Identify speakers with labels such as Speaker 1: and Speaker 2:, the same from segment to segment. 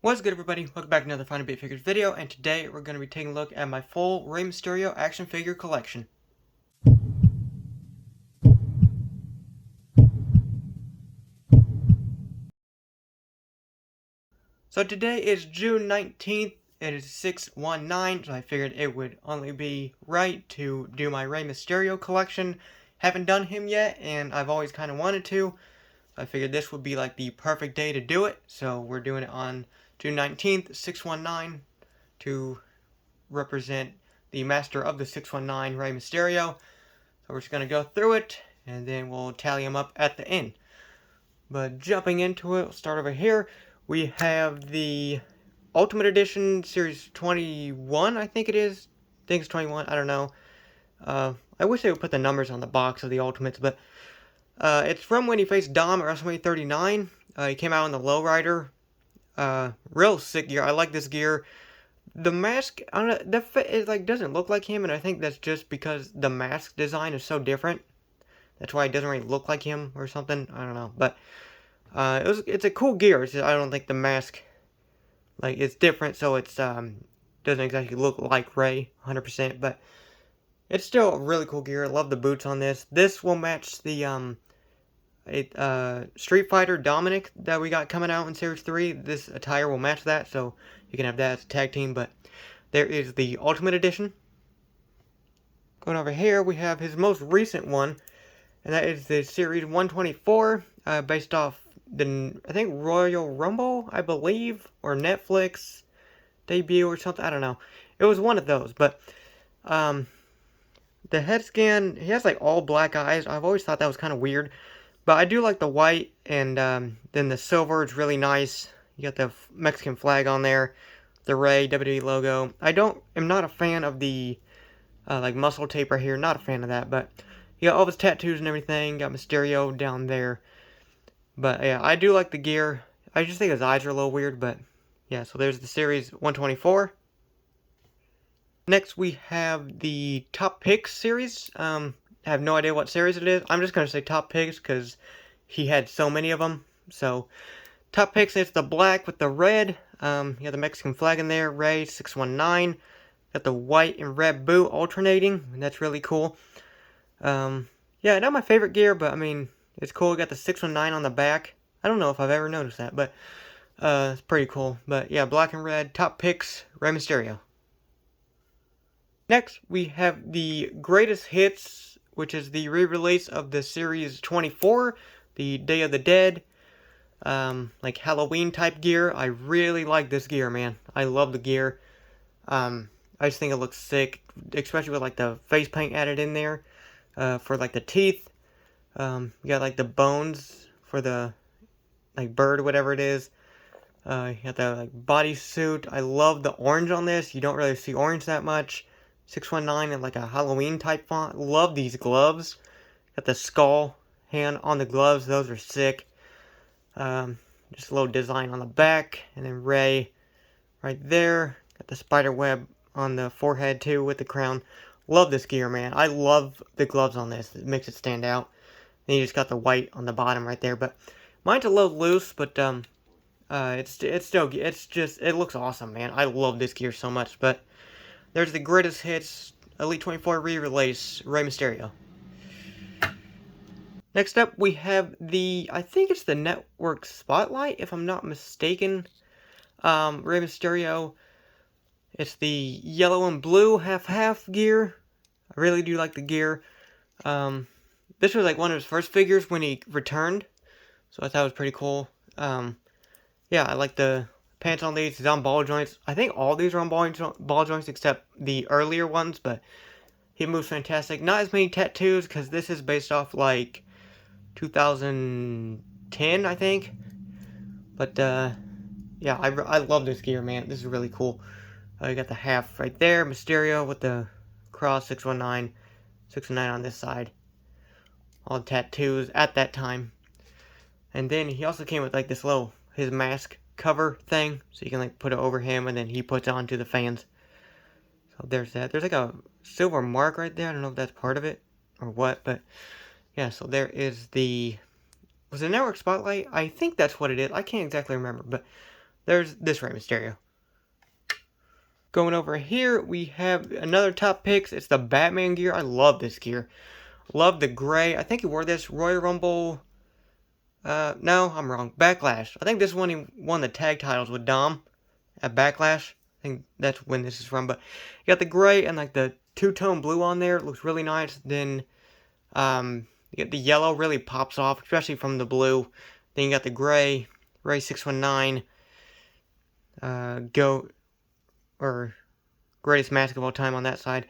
Speaker 1: What's good, everybody? Welcome back to another Finding Bait Figures video, and today we're going to be taking a look at my full Rey Mysterio action figure collection. So today is June 19th, it is 6/19, so I figured it would only be right to do my Rey Mysterio collection. Haven't done him yet, and I've always kind of wanted to. I figured this would be like the perfect day to do it, so we're doing it on June 19th, 6/19, to represent the master of the 619, Rey Mysterio. So we're just going to go through it, and then we'll tally them up at the end. But jumping into it, we'll start over here. We have the Ultimate Edition, Series 21, I think it is. I think it's 21, I don't know. I wish they would put the numbers on the box of the Ultimates, but it's from when he faced Dom at WrestleMania 39. He came out in the Lowrider. Real sick gear. I like this gear. The mask, I don't know, it doesn't look like him, and I think that's just because the mask design is so different. That's why it doesn't really look like him or something. I don't know, but it's a cool gear. It's just, I don't think the mask, like, it's different, so it's doesn't exactly look like Rey 100%, but it's still a really cool gear. I love the boots on this. This will match the Street Fighter Dominic that we got coming out in Series 3. This attire will match that, so you can have that as a tag team. But there is the Ultimate Edition. Going over here, we have his most recent one, and that is the Series 124, based off the, I think, Royal Rumble, I believe, or Netflix debut or something. I don't know. It was one of those, but the head scan, he has like all black eyes. I've always thought that was kind of weird. But I do like the white, and then the silver is really nice. You got the Mexican flag on there, the Rey WWE logo. I'm not a fan of the like muscle tape right here. Not a fan of that, but you got all his tattoos and everything. Got Mysterio down there. But yeah, I do like the gear. I just think his eyes are a little weird, but yeah. So there's the Series 124. Next we have the Top Picks series. I have no idea what series it is. I'm just going to say Top Picks because he had so many of them. So, Top Picks, it's the black with the red. You got the Mexican flag in there, Rey 619. Got the white and red boot alternating, and that's really cool. Yeah, not my favorite gear, but I mean, it's cool. Got the 619 on the back. I don't know if I've ever noticed that, but it's pretty cool. But yeah, black and red, Top Picks, Rey Mysterio. Next, we have the Greatest Hits, which is the re-release of the Series 24, the Day of the Dead, like Halloween type gear. I really like this gear, man. I love the gear. I just think it looks sick, especially with like the face paint added in there, for like the teeth. You got like the bones for the like bird, whatever it is. You got the like bodysuit. I love the orange on this. You don't really see orange that much. 619 and like a Halloween type font. Love these gloves. Got the skull hand on the gloves. Those are sick. Just a little design on the back. And then Rey right there. Got the spider web on the forehead too with the crown. Love this gear, man. I love the gloves on this. It makes it stand out. And you just got the white on the bottom right there. But mine's a little loose, but it looks awesome, man. I love this gear so much. But there's the Greatest Hits Elite 24 re-release, Rey Mysterio. Next up, we have I think it's the Network Spotlight, if I'm not mistaken. Rey Mysterio. It's the yellow and blue half-half gear. I really do like the gear. This was like one of his first figures when he returned, so I thought it was pretty cool. Yeah, I like the pants on these. He's on ball joints. I think all these are on ball joints except the earlier ones, but he moves fantastic. Not as many tattoos because this is based off like 2010, I think. But yeah, I love this gear, man. This is really cool. You got the half right there, Mysterio with the cross 619, 619 on this side. All the tattoos at that time. And then he also came with like this his mask cover thing, so you can like put it over him and then he puts it onto the fans. So there's that. There's like a silver mark right there. I don't know if that's part of it or what, but yeah, so there is was it Network Spotlight? I think that's what it is. I can't exactly remember, but there's this Rey Mysterio. Going over here, we have another top picks. It's the Batman gear. I love this gear. Love the gray. I think he wore this Royal Rumble. No, I'm wrong. Backlash. I think this one he won the tag titles with Dom at Backlash. I think that's when this is from. But you got the gray and like the two-tone blue on there. It looks really nice. Then you get the yellow really pops off, especially from the blue. Then you got the gray, Ray 619, go or greatest mask of all time on that side.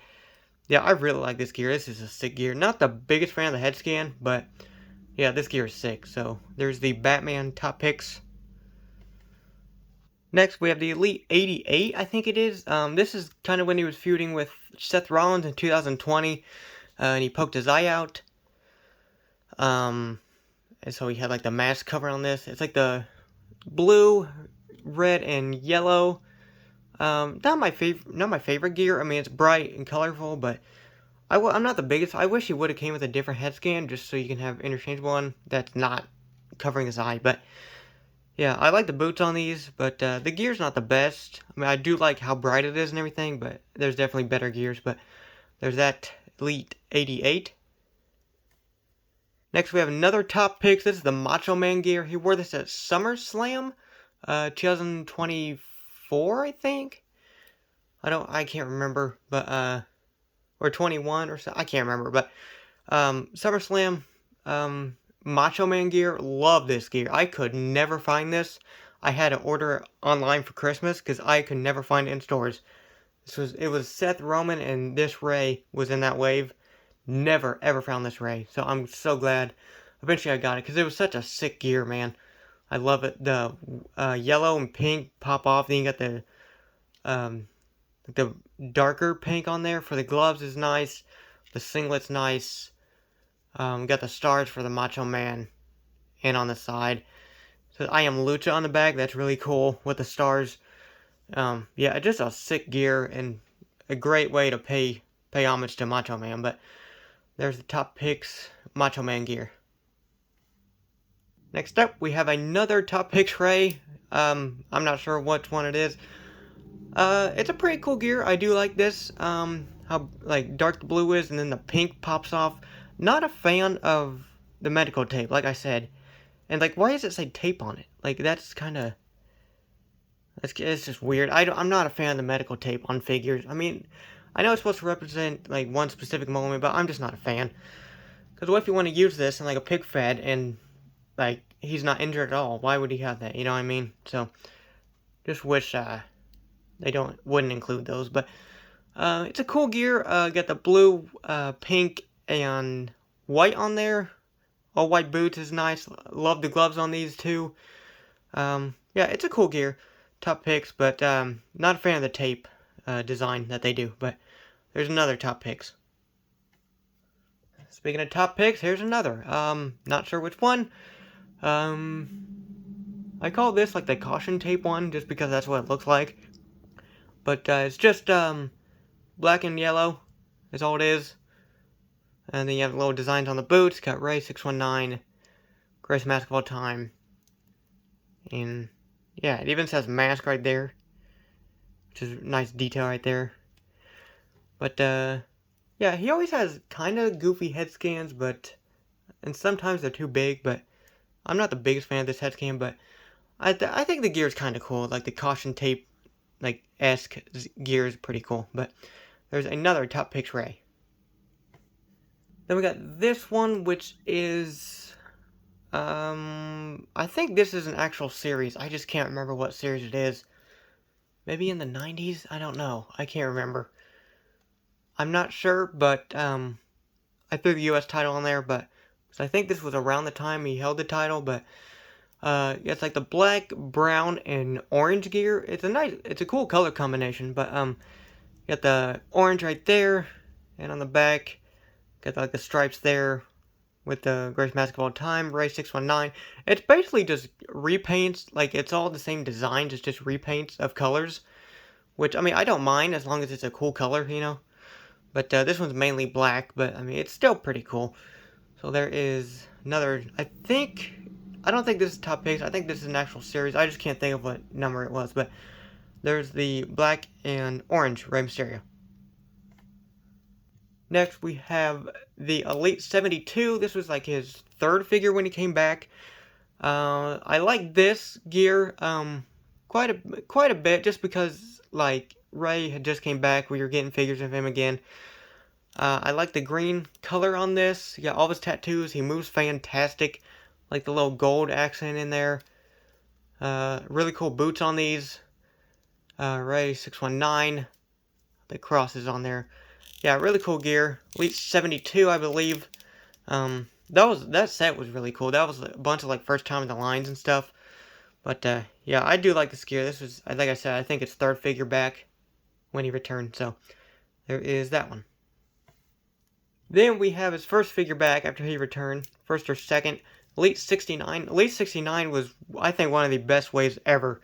Speaker 1: Yeah, I really like this gear. This is a sick gear. Not the biggest fan of the head scan, but yeah, this gear is sick. So there's the Batman top picks. Next, we have the Elite 88, I think it is. This is kind of when he was feuding with Seth Rollins in 2020, and he poked his eye out. And so he had like the mask cover on this. It's like the blue, red, and yellow. Not my favorite gear. I mean, it's bright and colorful, but I'm not the biggest. I wish he would have came with a different head scan, just so you can have interchangeable one that's not covering his eye. But yeah, I like the boots on these, but the gear's not the best. I mean, I do like how bright it is and everything, but there's definitely better gears. But there's that Elite 88. Next, we have another top pick. This is the Macho Man gear. He wore this at SummerSlam, 2024, I think. I can't remember, but or 21 or so. I can't remember, but SummerSlam, Macho Man gear. Love this gear. I could never find this. I had to order it online for Christmas because I could never find it in stores. It was Seth Roman and this Ray was in that wave. Never ever found this Ray, so I'm so glad. Eventually I got it because it was such a sick gear, man. I love it. The yellow and pink pop off. Then you got the darker pink on there for the gloves is nice. The singlet's nice. Got the stars for the Macho Man and on the side. So I am Lucha on the back. That's really cool with the stars. Yeah, just a sick gear and a great way to pay homage to Macho Man. But there's the top picks Macho Man gear. Next up, we have another top picks Ray. I'm not sure which one it is. It's a pretty cool gear. I do like this. How like dark the blue is, and then the pink pops off. Not a fan of the medical tape, like I said. And like, why does it say tape on it? Like that's kind of. It's just weird. I'm not a fan of the medical tape on figures. I mean, I know it's supposed to represent like one specific moment, but I'm just not a fan. Because what if you want to use this in like a pig fed and like he's not injured at all? Why would he have that? You know what I mean? So just wish they wouldn't include those. But it's a cool gear. Got the blue, pink, and white on there. All white boots is nice. Love the gloves on these too. Yeah, it's a cool gear. Top picks, but not a fan of the tape design that they do. But there's another top picks. Speaking of top picks, here's another. Not sure which one. I call this like the caution tape one, just because that's what it looks like. But it's just black and yellow is all it is. And then you have little designs on the boots. Got Ray 619, greatest mask of all time. And yeah, it even says mask right there, which is a nice detail right there. But yeah, he always has kind of goofy head scans, and sometimes they're too big. But I'm not the biggest fan of this head scan, but I think the gear is kind of cool. Like the caution tape, like esque gear is pretty cool. But there's another top picks Ray. Then we got this one, which is I think this is an actual series. I just can't remember what series it is. Maybe in the 90s? I don't know. I can't remember. I'm not sure, but I threw the US title on there, but I think this was around the time he held the title, but it's like the black, brown, and orange gear. It's a cool color combination, but you got the orange right there, and on the back, got like the stripes there with the greatest mask of all time, Ray 619. It's basically just repaints, like it's all the same designs, it's just repaints of colors, which, I mean, I don't mind as long as it's a cool color, you know. But this one's mainly black, but I mean, it's still pretty cool. So there is another, I think I don't think this is top picks. I think this is an actual series. I just can't think of what number it was. But there's the black and orange Rey Mysterio. Next, we have the Elite 72. This was like his third figure when he came back. I like this gear quite a bit, just because like Rey had just came back. We were getting figures of him again. I like the green color on this. He got all his tattoos. He moves fantastic. Like the little gold accent in there. Really cool boots on these. Rey 619. The crosses on there. Yeah, really cool gear. Elite 72, I believe. That set was really cool. That was a bunch of like first time in the lines and stuff. But yeah, I do like this gear. This was, like I said, I think it's third figure back when he returned. So there is that one. Then we have his first figure back after he returned, first or second, Elite 69. Elite 69 was, I think, one of the best waves ever.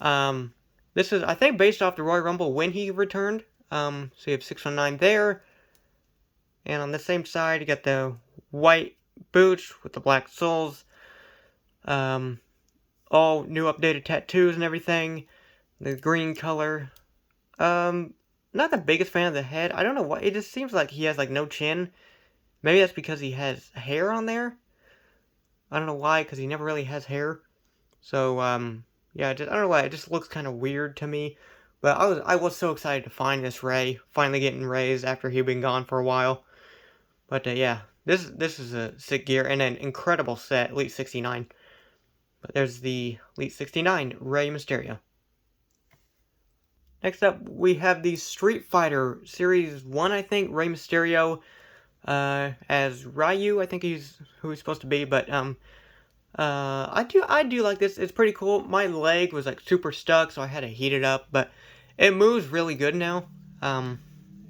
Speaker 1: This is, I think, based off the Royal Rumble when he returned. So you have 619 there. And on the same side, you got the white boots with the black soles. All new updated tattoos and everything. The green color. Not the biggest fan of the head. I don't know why. It just seems like he has like no chin. Maybe that's because he has hair on there. I don't know why, because he never really has hair. So, yeah, I don't know why. It just looks kind of weird to me. But I was so excited to find this Rey. Finally getting raised after he'd been gone for a while. But, yeah, this is a sick gear and an incredible set, Elite 69. But there's the Elite 69 Rey Mysterio. Next up, we have the Street Fighter Series 1, I think, Rey Mysterio, as Ryu. I think he's who he's supposed to be, but, I do like this. It's pretty cool. My leg was, like, super stuck, so I had to heat it up, but it moves really good now, and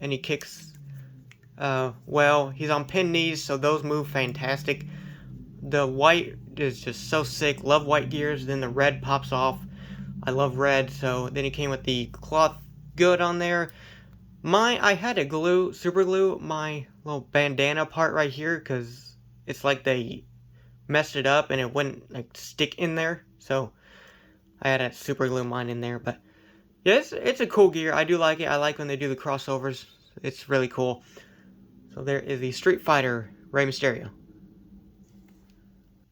Speaker 1: he kicks, well. He's on pin knees, so those move fantastic. The white is just so sick. Love white gears. Then the red pops off. I love red. So then he came with the cloth good on there. I had to super glue my little bandana part right here because it's like they messed it up and it wouldn't like stick in there. So I had to super glue mine in there. But yeah, it's a cool gear. I do like it. I like when they do the crossovers. It's really cool. So there is the Street Fighter Rey Mysterio.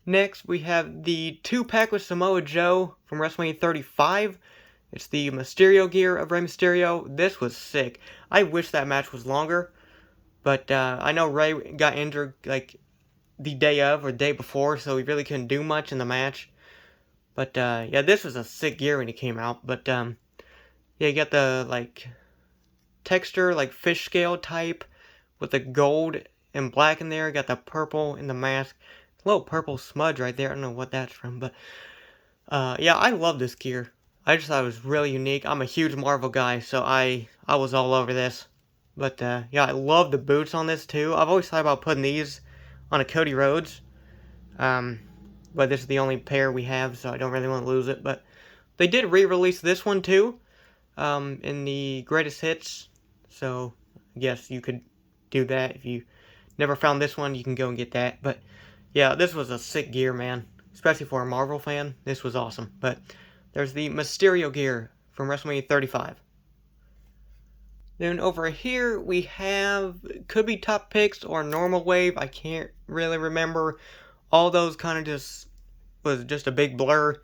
Speaker 1: Next, we have the 2-pack with Samoa Joe from WrestleMania 35. It's the Mysterio gear of Rey Mysterio. This was sick. I wish that match was longer, but I know Rey got injured like the day of or the day before, so he really couldn't do much in the match. But yeah, this was a sick gear when he came out. But yeah, you got the like texture, like fish scale type with the gold and black in there. Got the purple in the mask. Little purple smudge right there. I don't know what that's from, but yeah, I love this gear. I just thought it was really unique. I'm a huge Marvel guy, so I was all over this. But yeah, I love the boots on this too. I've always thought about putting these on a Cody Rhodes, but this is the only pair we have, so I don't really want to lose it. But they did re-release this one too, in the Greatest Hits. So I guess you could do that if you never found this one. You can go and get that, but. Yeah, this was a sick gear, man. Especially for a Marvel fan, this was awesome. But there's the Mysterio gear from WrestleMania 35. Then over here, we have, could be top picks or normal wave. I can't really remember. All those kind of just, was just a big blur.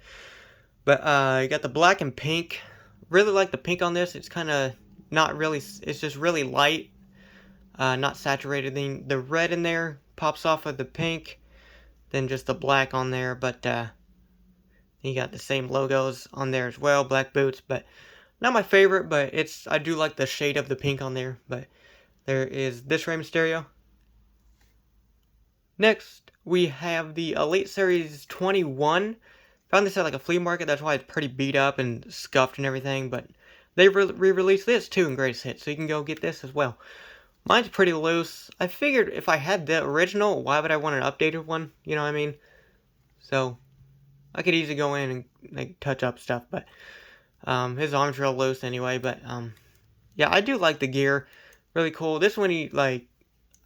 Speaker 1: But you got the black and pink. Really like the pink on this. It's kind of not really, it's just really light. Not saturated. Then the red in there pops off of the pink. Then just the black on there, but you got the same logos on there as well, black boots, but not my favorite, but I do like the shade of the pink on there. But there is this Rey Mysterio. Next, we have the Elite Series 21. Found this at like a flea market, that's why it's pretty beat up and scuffed and everything, but they re-released this too in Greatest Hits, so you can go get this as well. Mine's pretty loose. I figured if I had the original, why would I want an updated one? You know what I mean? So, I could easily go in and like touch up stuff, but his arm's real loose anyway. But yeah, I do like the gear. Really cool. This one, he like,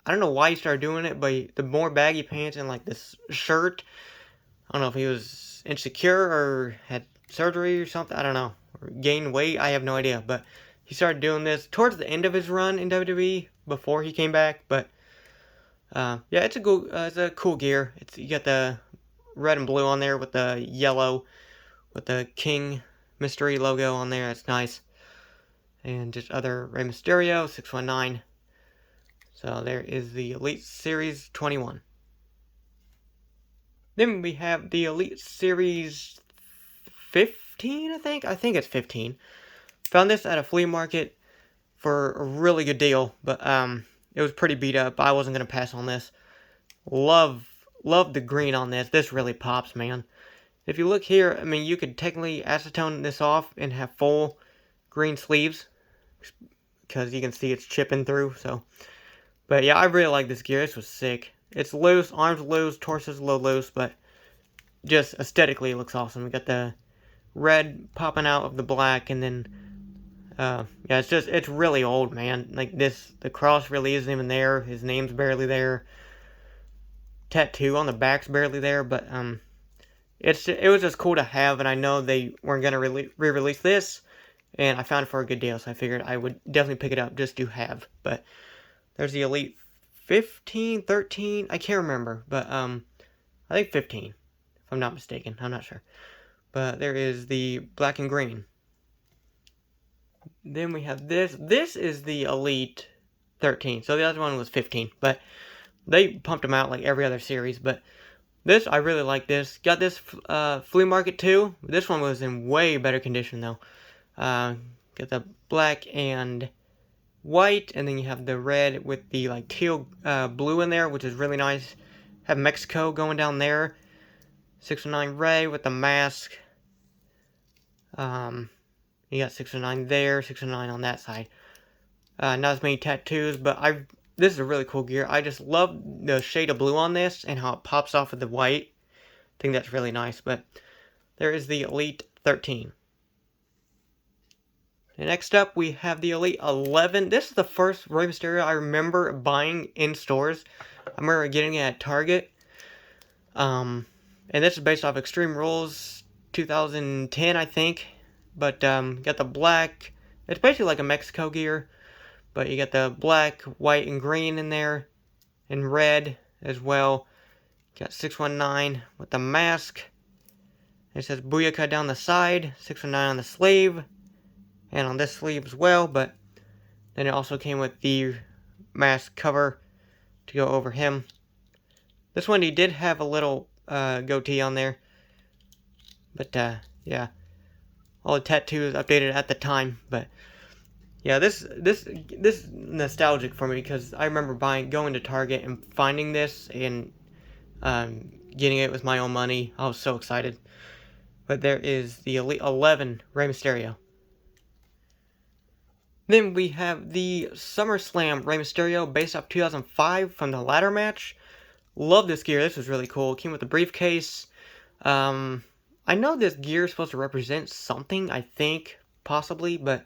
Speaker 1: I don't know why he started doing it, but the more baggy pants and like this shirt, don't know if he was insecure or had surgery or something. I don't know. Or gained weight. I have no idea. But he started doing this towards the end of his run in WWE before he came back. But yeah, it's a cool gear. You got the red and blue on there with the yellow with the King Mystery logo on there. That's nice. And just other Rey Mysterio 619. So there is the Elite Series 21. Then we have the Elite Series 15, I think. I think it's 15. Found this at a flea market for a really good deal, but it was pretty beat up. I wasn't gonna pass on this. Love the green on this. This really pops, man. If you look here, I mean, you could technically acetone this off and have full green sleeves because you can see it's chipping through. So, but yeah, I really like this gear. This was sick. It's loose, arms loose, torso's a little loose, but just aesthetically it looks awesome. We got the red popping out of the black, and then yeah, it's really old, man. Like this, the cross really isn't even there. His name's barely there. Tattoo on the back's barely there, but it was just cool to have, and I know they weren't gonna re-release this, and I found it for a good deal, so I figured I would definitely pick it up just to have. But there's the Elite 15, 13, I can't remember, but I think 15, if I'm not mistaken. I'm not sure. But there is the black and green. Then we have this. This is the Elite 13. So the other one was 15, but they pumped them out like every other series. But this, I really like this. Got this flea market too. This one was in way better condition though. Got the black and white, and then you have the red with the like teal blue in there, which is really nice. Have Mexico going down there. 609 Rey with the mask. You got 609 there, 609 on that side. Not as many tattoos, but this is a really cool gear. I just love the shade of blue on this and how it pops off of the white. I think that's really nice, but there is the Elite 13. And next up, we have the Elite 11. This is the first Rey Mysterio I remember buying in stores. I remember getting it at Target. And this is based off Extreme Rules 2010, I think. But got the black. It's basically like a Mexico gear, but you got the black, white, and green in there, and red as well. Got 619 with the mask. It says Booyaka down the side, 619 on the sleeve, and on this sleeve as well. But then it also came with the mask cover to go over him. This one he did have a little goatee on there, but yeah. All the tattoos updated at the time, but yeah, this is nostalgic for me because I remember going to Target and finding this and getting it with my own money. I was so excited. But there is the Elite 11 Rey Mysterio. Then we have the SummerSlam Rey Mysterio based off 2005 from the ladder match. Love this gear. This was really cool. It came with a briefcase. I know this gear is supposed to represent something, I think, possibly, but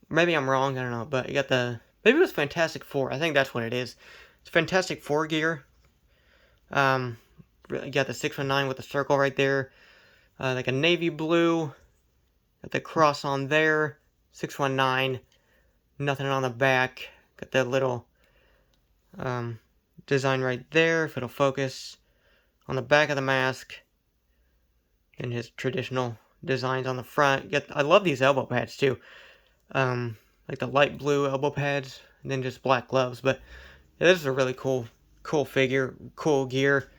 Speaker 1: maybe I'm wrong, I don't know. But you got maybe it was Fantastic Four, I think that's what it is. It's Fantastic Four gear. You got the 619 with the circle right there. Like a navy blue. Got the cross on there. 619. Nothing on the back. Got that little design right there, if it'll focus. On the back of the mask. And his traditional designs on the front. I love these elbow pads too. Like the light blue elbow pads, and then just black gloves. But yeah, this is a really cool figure, cool gear,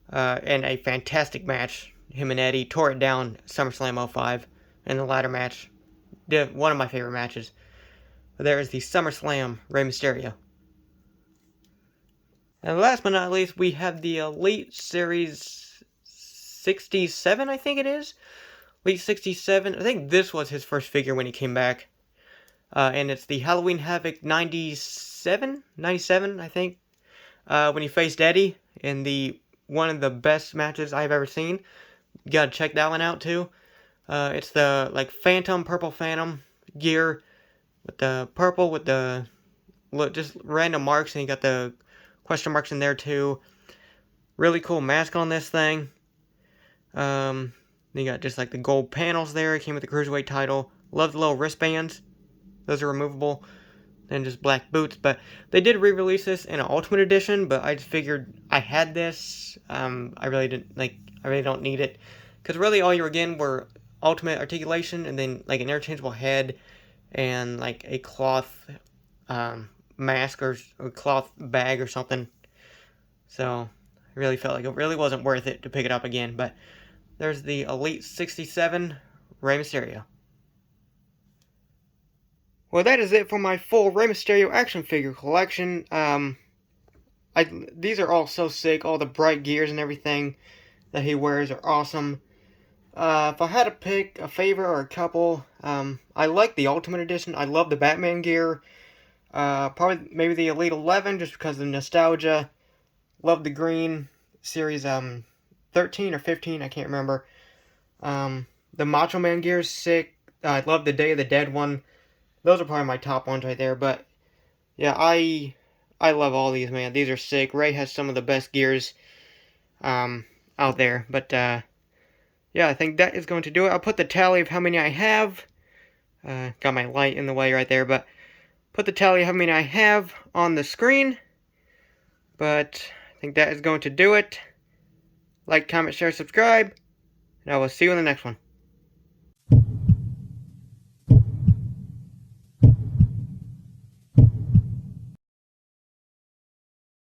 Speaker 1: and a fantastic match. Him and Eddie tore it down SummerSlam 05 in the ladder match. One of my favorite matches. But there is the SummerSlam Rey Mysterio. And last but not least, we have the Elite Series 67, I think it is. Elite 67. I think this was his first figure when he came back. And it's the Halloween Havoc 97, I think. When he faced Eddie in one of the best matches I've ever seen. You gotta check that one out too. It's the purple Phantom gear with the purple with the just random marks, and you got the question marks in there too. Really cool mask on this thing. You got just like the gold panels there. It came with the Cruiserweight title. Love the little wristbands. Those are removable. And just black boots. But they did re-release this in an Ultimate Edition, but I just figured I had this. I really don't need it. Because really all you were getting were Ultimate Articulation and then like an interchangeable head and like a cloth mask or cloth bag or something. So I really felt like it really wasn't worth it to pick it up again. But there's the Elite 67 Rey Mysterio. Well, that is it for my full Rey Mysterio action figure collection. These are all so sick. All the bright gears and everything that he wears are awesome. If I had to pick a favorite or a couple, I like the Ultimate Edition. I love the Batman gear. Probably maybe the Elite 11 just because of the nostalgia. Love the green series 13 or 15, I can't remember. The Macho Man gear is sick. I love the Day of the Dead one. Those are probably my top ones right there. But yeah, I love all these, man. These are sick. Rey has some of the best gears out there. But yeah, I think that is going to do it. I'll put the tally of how many I have. Got my light in the way right there, but put the tally of how many I have on the screen. But I think that is going to do it. Like, comment, share, subscribe, and I will see you in the next one.